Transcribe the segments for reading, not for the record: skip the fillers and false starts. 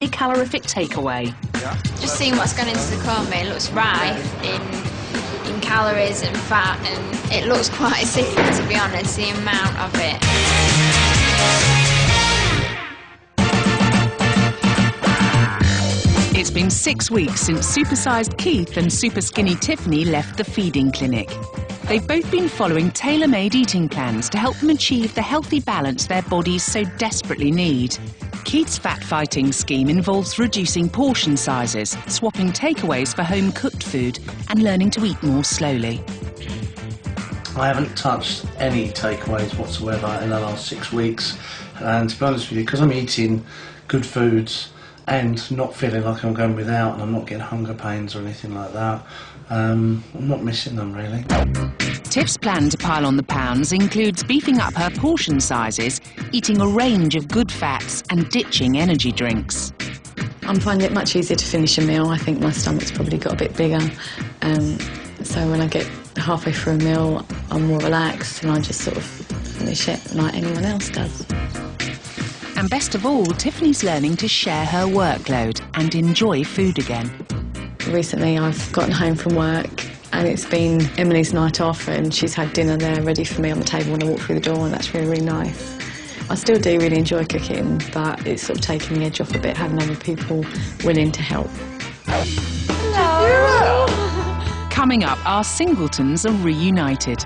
calorific takeaway. Just seeing what's gone into the gourmet, it looks rife in calories and fat, and it looks quite sickening, to be honest, the amount of it. It's been 6 weeks since Supersized Keith and Superskinny Tiffany left the feeding clinic. They've both been following tailor-made eating plans to help them achieve the healthy balance their bodies so desperately need. Keith's fat-fighting scheme involves reducing portion sizes, swapping takeaways for home-cooked food, and learning to eat more slowly. I haven't touched any takeaways whatsoever in the last 6 weeks, and to be honest with you, because I'm eating good foods and not feeling like I'm going without, and I'm not getting hunger pains or anything like that, I'm not missing them really. Tiff's plan to pile on the pounds includes beefing up her portion sizes, eating a range of good fats and ditching energy drinks. I'm finding it much easier to finish a meal. I think my stomach's probably got a bit bigger, so when I get halfway through a meal I'm more relaxed and I just sort of finish it like anyone else does. And best of all, Tiffany's learning to share her workload and enjoy food again. Recently I've gotten home from work and it's been Emily's night off and she's had dinner there ready for me on the table when I walk through the door, and that's really, really nice. I still do really enjoy cooking, but it's sort of taking the edge off a bit, having other people willing to help. Hello! Coming up, our singletons are reunited.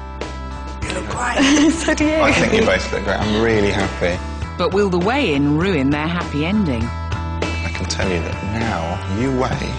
You look great. So do you. I think you both look great. I'm really happy. But will the weigh-in ruin their happy ending? I can tell you that now you weigh...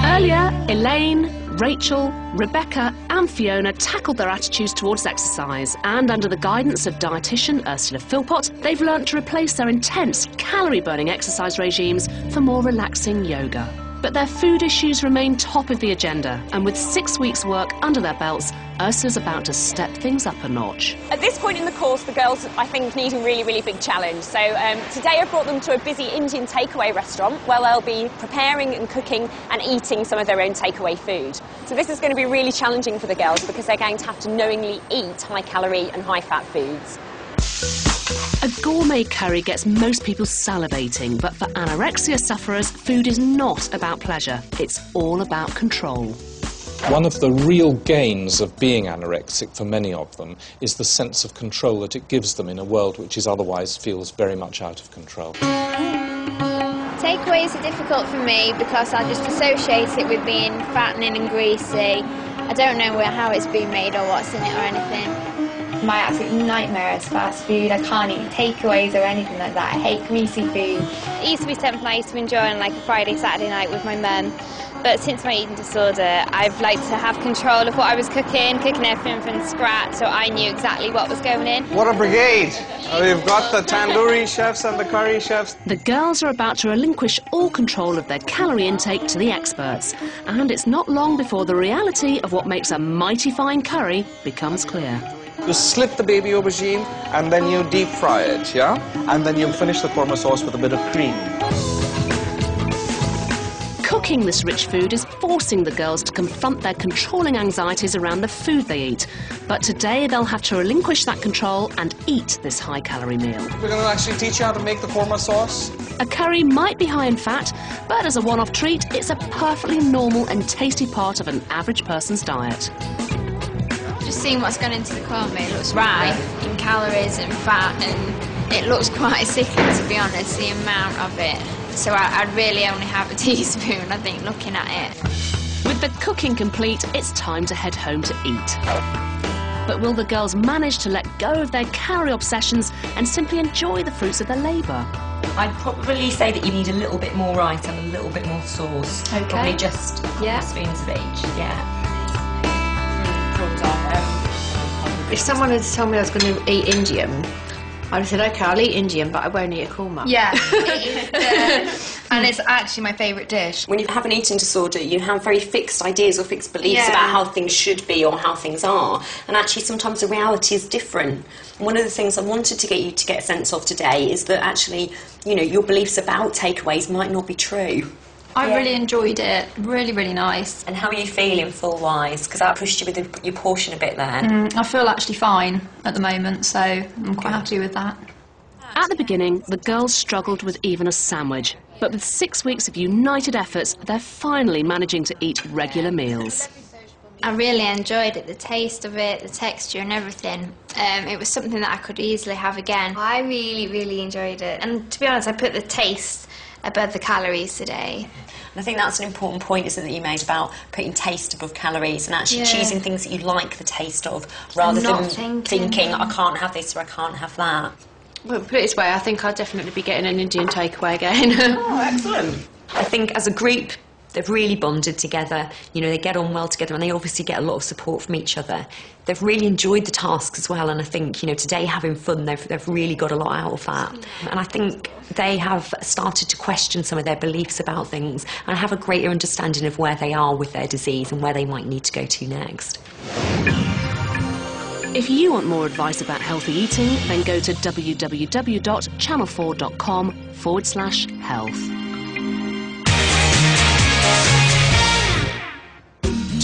Earlier, Elaine, Rachel, Rebecca and Fiona tackled their attitudes towards exercise, and under the guidance of dietitian Ursula Philpott, they've learnt to replace their intense calorie-burning exercise regimes for more relaxing yoga. But their food issues remain top of the agenda, and with 6 weeks' work under their belts, Ursula's about to step things up a notch. At this point in the course, the girls, I think, need a really, really big challenge. So today I've brought them to a busy Indian takeaway restaurant where they'll be preparing and cooking and eating some of their own takeaway food. So this is going to be really challenging for the girls because they're going to have to knowingly eat high-calorie and high-fat foods. A gourmet curry gets most people salivating, but for anorexia sufferers, food is not about pleasure, it's all about control. One of the real gains of being anorexic for many of them is the sense of control that it gives them in a world which is otherwise feels very much out of control. Takeaways are difficult for me because I just associate it with being fattening and greasy. I don't know how it's been made or what's in it or anything. My absolute nightmare is fast food. I can't eat takeaways or anything like that. I hate greasy food. It used to be something I used to enjoy on like a Friday, Saturday night with my mum. But since my eating disorder, I've liked to have control of what I was cooking everything from scratch, so I knew exactly what was going in. What a brigade! We've got the tandoori chefs and the curry chefs. The girls are about to relinquish all control of their calorie intake to the experts, and it's not long before the reality of what makes a mighty fine curry becomes clear. You slit the baby aubergine and then you deep fry it, yeah? And then you finish the korma sauce with a bit of cream. Cooking this rich food is forcing the girls to confront their controlling anxieties around the food they eat. But today they'll have to relinquish that control and eat this high-calorie meal. We're going to actually teach you how to make the korma sauce. A curry might be high in fat, but as a one-off treat, it's a perfectly normal and tasty part of an average person's diet. Just seeing what's gone into the gourmet, it looks rife in calories and fat, and it looks quite sickening, to be honest, the amount of it. So I'd really only have a teaspoon, I think, looking at it. With the cooking complete, it's time to head home to eat. But will the girls manage to let go of their calorie obsessions and simply enjoy the fruits of their labour? I'd probably say that you need a little bit more rice and a little bit more sauce. Okay. Probably just a couple of spoons of each, yeah. If someone had told me I was going to eat Indian, I'd have said, OK, I'll eat Indian, but I won't eat a korma. Yeah, and it's actually my favourite dish. When you have an eating disorder, you have very fixed ideas or fixed beliefs about how things should be or how things are, and actually sometimes the reality is different. And one of the things I wanted to get you to get a sense of today is that actually, you know, your beliefs about takeaways might not be true. I really enjoyed it. Really, really nice. And how are you feeling full-wise? Because that pushed you with your portion a bit there. I feel actually fine at the moment, so I'm quite happy with that. At the beginning, the girls struggled with even a sandwich. But with 6 weeks of united efforts, they're finally managing to eat regular meals. I really enjoyed it, the taste of it, the texture and everything. It was something that I could easily have again. I really, really enjoyed it. And to be honest, I put the taste above the calories today. And I think that's an important point, isn't it, that you made about putting taste above calories and actually choosing things that you like the taste of, rather than thinking, I can't have this or I can't have that. Well, put it this way, I think I'll definitely be getting an Indian takeaway again. Oh, excellent. I think as a group, they've really bonded together. You know, they get on well together and they obviously get a lot of support from each other. They've really enjoyed the tasks as well, and I think, you know, today having fun, they've really got a lot out of that. And I think they have started to question some of their beliefs about things and have a greater understanding of where they are with their disease and where they might need to go to next. If you want more advice about healthy eating, then go to www.channel4.com/health.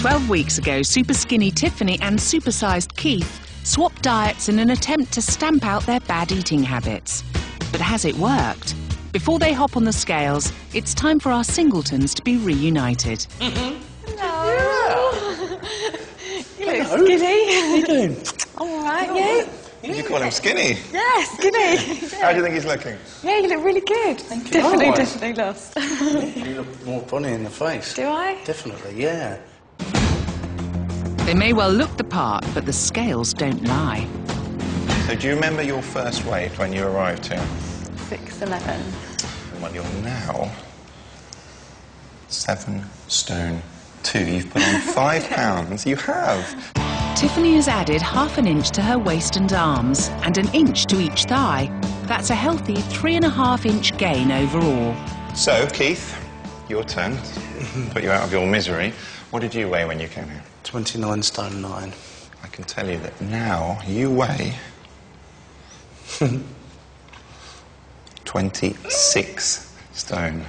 12 weeks ago, Superskinny Tiffany and Supersized Keith swapped diets in an attempt to stamp out their bad eating habits. But has it worked? Before they hop on the scales, it's time for our singletons to be reunited. Hello. You look skinny. How you doing? All right, you? Did you call him skinny? Yeah, skinny. How do you think he's looking? Yeah, you look really good. Thank you. Definitely lost. You look more funny in the face. Do I? Definitely, yeah. They may well look the part, but the scales don't lie. So do you remember your first weight when you arrived here? 6'11". Well, you're now 7 stone 2. You've put on 5 pounds. You have. Tiffany has added ½ an inch to her waist and arms, and an inch to each thigh. That's a healthy 3.5 inch gain overall. So, Keith, your turn. Put you out of your misery. What did you weigh when you came here? 29 stone 9. I can tell you that now you weigh 26 stone.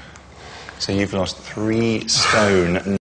So you've lost 3 stone